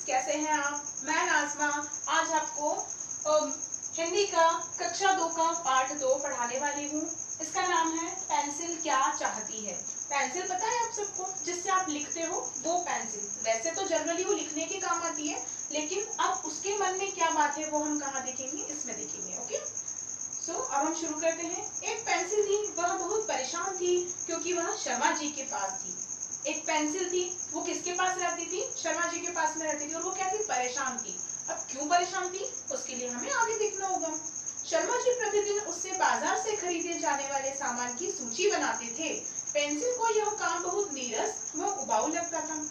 कैसे हैं आप? मैं नाज़मा आज आपको हिंदी का कक्षा 2 का पार्ट 2 पढ़ाने वाली हूँ। इसका नाम है पेंसिल क्या चाहती है। पेंसिल पता है आप सबको, जिससे आप लिखते हो वो पेंसिल। वैसे तो जनरली वो लिखने के काम आती है, लेकिन अब उसके मन में क्या बात है वो हम कहाँ देखेंगे, इसमें देखेंगे। ओके, अब हम शुरू करते हैं। एक पेंसिल थी, वह बहुत परेशान थी क्योंकि वह शर्मा जी के पास थी। एक पेंसिल थी, वो किसके पास रहती थी? शर्मा जी के पास में रहती थी। और वो क्या थी? परेशान थी। अब क्यों परेशान थी उसके लिए हमें आगे देखना होगा। शर्मा जी प्रतिदिन उससे बाजार से खरीदे जाने वाले सामान की सूची बनाते थे। पेंसिल को यह काम बहुत नीरस व उबाऊ लगता था।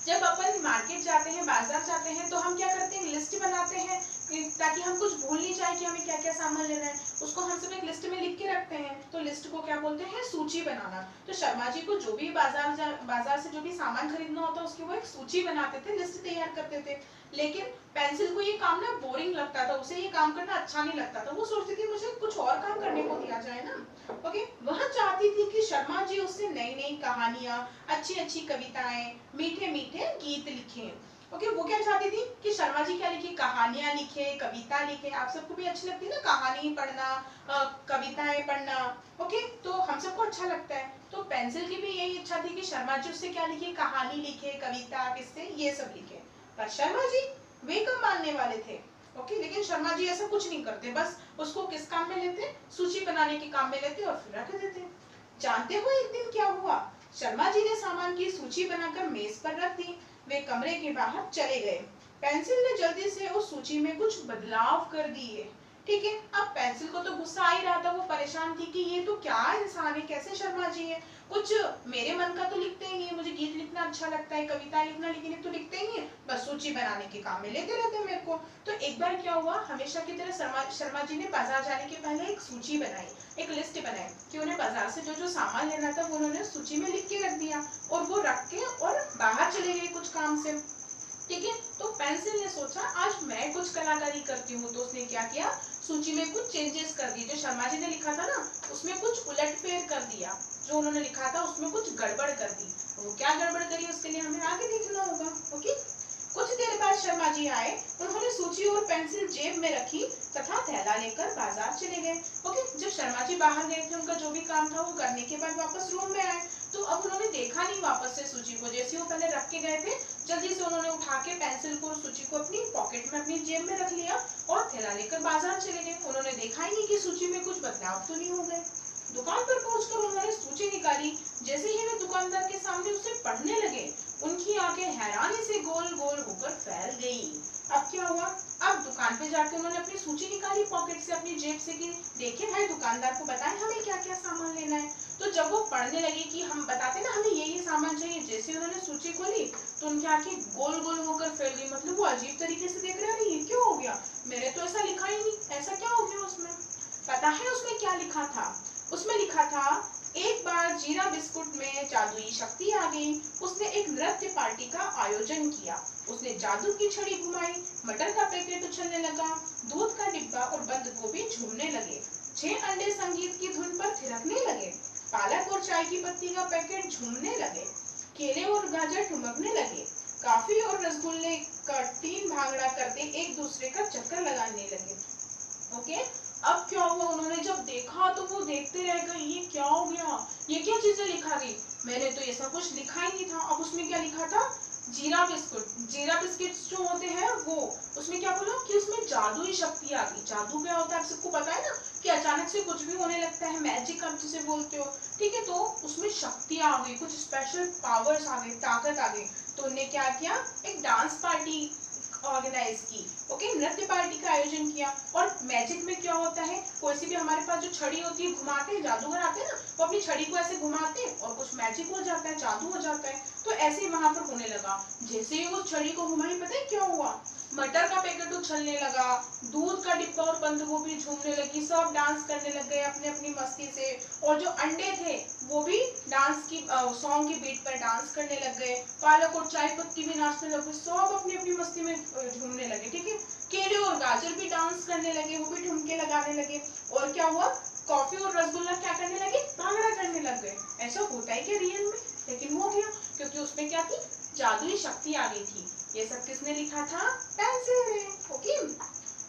जब अपन मार्केट जाते हैं, बाजार जाते हैं, तो हम क्या करते हैं? लिस्ट बनाते हैं ताकि हम कुछ भूल नहीं जाए कि हमें क्या क्या सामान लेना है। उसको हम सब एक लिस्ट में लिख के रखते हैं। तो लिस्ट को क्या बोलते हैं? सूची बनाना। तो शर्मा जी को जो भी बाजार से जो भी सामान खरीदना होता है उसकी वो एक सूची बनाते थे, लिस्ट तैयार करते थे। लेकिन पेंसिल को ये काम ना बोरिंग लगता था, उसे ये काम करना अच्छा नहीं लगता था। वो सोचती थी मुझे कुछ और काम करने को दिया जाए ना। ओके, वह चाहती थी कि शर्मा जी उससे नई नई कहानियां, अच्छी अच्छी कविताएं, मीठे मीठे गीत लिखें। ओके, वो क्या चाहती थी कि शर्मा जी क्या लिखे? कहानियां लिखे, कविता लिखे। आप सबको भी अच्छी लगती है ना कहानी पढ़ना, कविताएं पढ़ना। ओके, तो हम सबको अच्छा लगता है। तो पेंसिल की भी यही इच्छा थी कि शर्मा जी उससे क्या लिखे? कहानी लिखे, कविता, किस्से, ये सब लिखे। पर शर्मा जी वे कम मानने वाले थे। ओके, लेकिन शर्मा जी ऐसा कुछ नहीं करते, बस उसको किस काम में लेते? सूची बनाने के काम में लेते और फिर रख देते। जानते हो एक दिन क्या हुआ? शर्मा जी ने सामान की सूची बनाकर मेज पर रख दी। वे कमरे के बाहर चले गए। पेंसिल ने जल्दी से उस सूची में कुछ बदलाव कर दिए। ठीक है, अब पेंसिल को तो गुस्सा आ ही रहा था। वो परेशान थी कि ये तो क्या इंसान है, कैसे शर्मा जी है, कुछ मेरे मन का तो लिखते ही नहीं है। मुझे गीत लिखना अच्छा लगता है, कविता लिखना, लेकिन ये तो लिखते ही नहीं है, बस सूची बनाने के काम में लेते रहते हैं मेरे को। तो एक बार क्या हुआ, हमेशा की तरह शर्मा जी ने बाजार जाने के पहले एक सूची बनाई, एक लिस्ट बनाई कि उन्हें बाजार से जो जो सामान लेना था वो उन्होंने सूची में लिख के रख दिया। और वो रख के और बाहर चले गए कुछ काम से। ठीक है, तो पेंसिल ने सोचा आज मैं कुछ कलाकारी करती हूँ। तो उसने क्या किया? सूची में कुछ चेंजेस कर दिए। जो शर्मा जी ने लिखा था ना, उसमें कुछ उलटफेर कर दिया। जो उन्होंने लिखा था उसमें कुछ गड़बड़ कर दी। वो क्या गड़बड़ करी उसके लिए हमें आगे देखना होगा। ओके, कुछ देर बाद शर्मा जी आए। उन्होंने सूची और पेंसिल जेब में रखी तथा थैला लेकर बाजार चले गए। ओके, जब शर्मा जी बाहर गए थे, उनका जो भी काम था वो करने के बाद वापस रूम में आए, तो अब उन्होंने देखा नहीं वापस से सूची को। जैसे वो पहले रख के गए थे, जल्दी से उन्होंने उठा के पेंसिल को, सूची को अपनी पॉकेट में, अपनी जेब में रख लिया और थैला लेकर बाजार चले गए। उन्होंने देखा ही नहीं कि सूची में कुछ बदलाव तो नहीं हो गए। दुकान पर पहुंचकर उन्होंने सूची निकाली। जैसे ही वे दुकानदार के सामने उसे पढ़ने लगे, उनकी आंखें हैरानी से गोल गोल होकर फैल गईं। अब क्या हुआ? अब दुकान पे जाके उन्होंने अपनी सूची निकाली पॉकेट से, अपनी जेब से, कि देखिए भाई दुकानदार को बताएं हमें क्या क्या सामान लेना है। तो जब वो पढ़ने लगे कि हम बताते ना हमें ये सामान चाहिए, जैसे उन्होंने सूची खोली तो उनकी आंखें गोल गोल होकर फैल गई। मतलब वो अजीब तरीके से देख रहे हैं, ये क्यों हो गया? मैंने तो ऐसा लिखा ही नहीं, ऐसा क्या हो गया उसमें? पता है उसमें क्या लिखा था? उसमें लिखा था, एक बार जीरा बिस्कुट में जादुई शक्ति आ गई। उसने एक नृत्य पार्टी का आयोजन किया। उसने जादू की छड़ी घुमाई, मटर का पैकेट उछलने लगा, दूध का डिब्बा और बंद गोभी झूमने लगे, 6 अंडे संगीत की धुन पर थिरकने लगे, पालक और चाय की पत्ती का पैकेट झूमने लगे, केले और गाजर ठुमकने लगे, कॉफी और रसगुल्ले का टीम भांगड़ा करते एक दूसरे का चक्कर लगाने लगे। ओके, अब क्या हुआ? उन्होंने जब देखा तो वो देखते रह गए, ये क्या हो गया, ये क्या चीजें लिखा गई? मैंने तो ऐसा कुछ लिखा ही नहीं था। अब उसमें क्या लिखा था? जीरा बिस्कुट। जीरा बिस्किट्स जो होते हैं वो, उसमें क्या बोला कि उसमें जादुई शक्ति आ गई। जादू क्या होता है आप सबको पता है ना, कि अचानक से कुछ भी होने लगता है, मैजिक आप जिसे बोलते हो। ठीक है, तो उसमें शक्ति आ गई, कुछ स्पेशल पावर्स आ गई, ताकत आ गई। तो उन्होंने क्या किया? एक डांस पार्टी ऑर्गेनाइज की। ओके, नृत्य पार्टी का आयोजन किया। और मैजिक में क्या होता है, कोई सी भी हमारे पास जो छड़ी होती है, घुमाते हैं, जादूगर आते हैं ना, वो अपनी छड़ी को ऐसे घुमाते हैं और कुछ मैजिक हो जाता है, जादू हो जाता है। तो ऐसे ही वहां पर होने लगा। जैसे ही वो छड़ी को घुमाई, पता है क्या हुआ? मटर का पैकेट उछलने लगा, दूध का डिब्बा और बंद गोभी झूमने लगी, सब डांस करने लग गए अपनी अपनी मस्ती से। और जो अंडे थे वो भी डांस की सॉन्ग की बीट पर डांस करने लग गए, पालक और चाय पत्ती भी नाचने लगे, सब अपनी अपनी मस्ती में झूमने लगे। ठीक है, केले और गाजर भी डांस करने लगे, वो भी ठुमके लगाने लगे। और क्या हुआ? कॉफी और रसगुल्ला क्या करने लगे? भांगड़ा करने लग गए। ऐसा होता है क्या रियल में? लेकिन हो गया, क्योंकि उसमें क्या थी? जादुई शक्ति आ गई थी। ये सब किसने लिखा था? पेंसिल ने। ओके,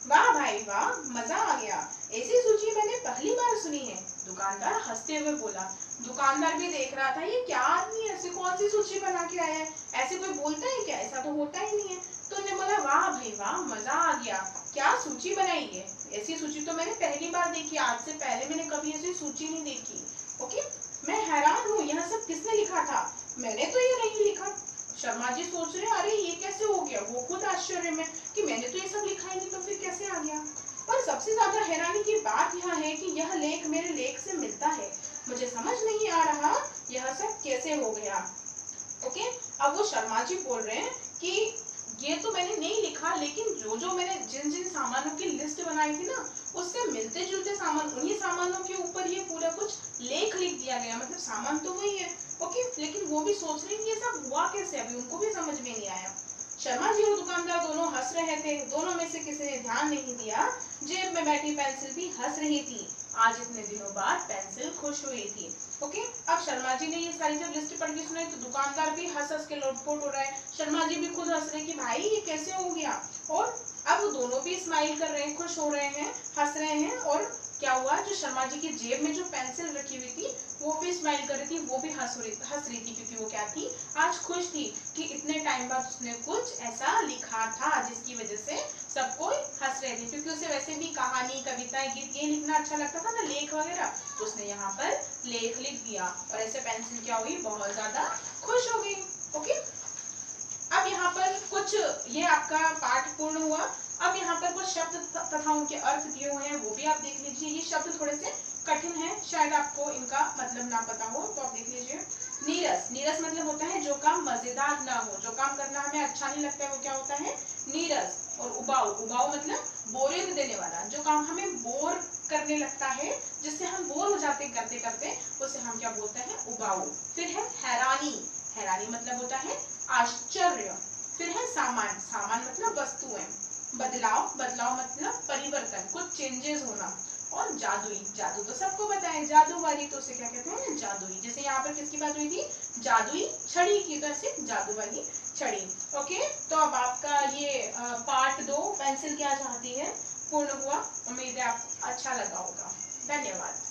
वाह भाई वाह, मजा आ गया। ऐसी सूची मैंने पहली बार सुनी है। दुकानदार हंसते हुए बोला। दुकानदार भी देख रहा था, ये क्या आदमी है, ऐसी कौन सी सूची बना के आया है, ऐसे कोई बोलता है क्या, ऐसा तो होता ही नहीं है। तो उन्हें बोला, वाह भाई वाह, मजा आ गया, क्या सूची बनाई है, ऐसी सूची तो मैंने पहली बार देखी, आज से पहले मैंने कभी ऐसी सूची नहीं देखी। ओके, मैं हैरान हूँ, यह सब किसने लिखा था? मैंने तो ये नहीं लिखा। शर्मा जी सोच रहे, अरे ये कैसे हो गया, वो खुद आश्चर्य में कि मैंने तो ये सब लिखा ही नहीं, तो फिर कैसे आ गया। पर सबसे ज्यादा हैरानी की बात यह है कि यह लेख मेरे लेख से मिलता है। मुझे समझ नहीं आ रहा यह सब कैसे हो गया। ओके, अब वो शर्मा जी बोल रहे हैं कि ये तो मैंने नहीं लिखा, लेकिन जो जो मैंने जिन जिन सामानों की लिस्ट बनाई थी ना, उससे मिलते जुलते सामान, उन्हीं सामानों के ऊपर ये पूरा कुछ लेख लिख दिया गया, मतलब सामान तो वही है। ओके, लेकिन वो भी सोच रहे हैं कि ये सब हुआ कैसे, अभी उनको भी समझ में नहीं आया। शर्मा जी और दुकानदार दोनों हंस रहे थे। दोनों में से किसी ने ध्यान नहीं दिया, जेब में बैठी पेंसिल भी हंस रही थी। आज इतने दिनों बाद पेंसिल खुश हुई थी। ओके, अब शर्मा जी ने ये सारी जब लिस्ट पढ़ के सुनाई, तो दुकानदार भी हंस हंस के लोटपोट हो रहा है। शर्मा जी भी खुद हंस रहे कि भाई ये कैसे हो गया। और अब वो दोनों भी स्माइल कर रहे हैं, खुश हो रहे हैं, हंस रहे हैं। और क्या हुआ, जो शर्मा जी की जेब में जो पेंसिल रखी हुई थी, वो भी स्माइल कर रही थी, वो भी हंस रही थी, क्योंकि वो क्या थी, आज खुश थी कि इतने टाइम बाद उसने कुछ ऐसा लिखा था जिसकी वजह से सब कोई हंस रहे थे। क्योंकि उसे वैसे भी कहानी, कविताएं, गीत ये लिखना अच्छा लगता था ना, लेख वगैरह, तो उसने यहाँ पर लेख लिख दिया और ऐसे पेंसिल क्या हुई, बहुत ज्यादा खुश हो गई। ओके, अब यहाँ पर कुछ, ये आपका पाठ पूर्ण हुआ। अब यहाँ पर कुछ शब्द तथा उनके अर्थ दिए हुए हैं, वो भी आप देख लीजिए। ये शब्द थोड़े से कठिन है, शायद आपको इनका मतलब ना पता हो, तो आप देख लीजिए। नीरस, नीरस मतलब होता है जो काम मजेदार ना हो, जो काम करना हमें अच्छा नहीं लगता है, वो क्या होता है, नीरस। और उबाऊ, उबाऊ मतलब बोरियत देने वाला, जो काम हमें बोर करने लगता है, जिससे हम बोर हो जाते करते करते, उसे हम क्या बोलते हैं, उबाऊ। फिर है हैरानी, हैरानी मतलब होता है आश्चर्य। फिर है सामान, सामान मतलब वस्तुएं। बदलाव, बदलाव मतलब परिवर्तन, कुछ चेंजेस होना। और जादुई, जादू तो सबको पता है, जादू वाली, तो उसे क्या कहते हैं, जादुई। जैसे यहाँ पर किसकी बात हुई थी, जादुई छड़ी की, तो ऐसे जादू वाली छड़ी। ओके, तो अब आपका ये पार्ट 2 पेंसिल क्या चाहती है पूर्ण हुआ। उम्मीद है आपको अच्छा लगा होगा। धन्यवाद।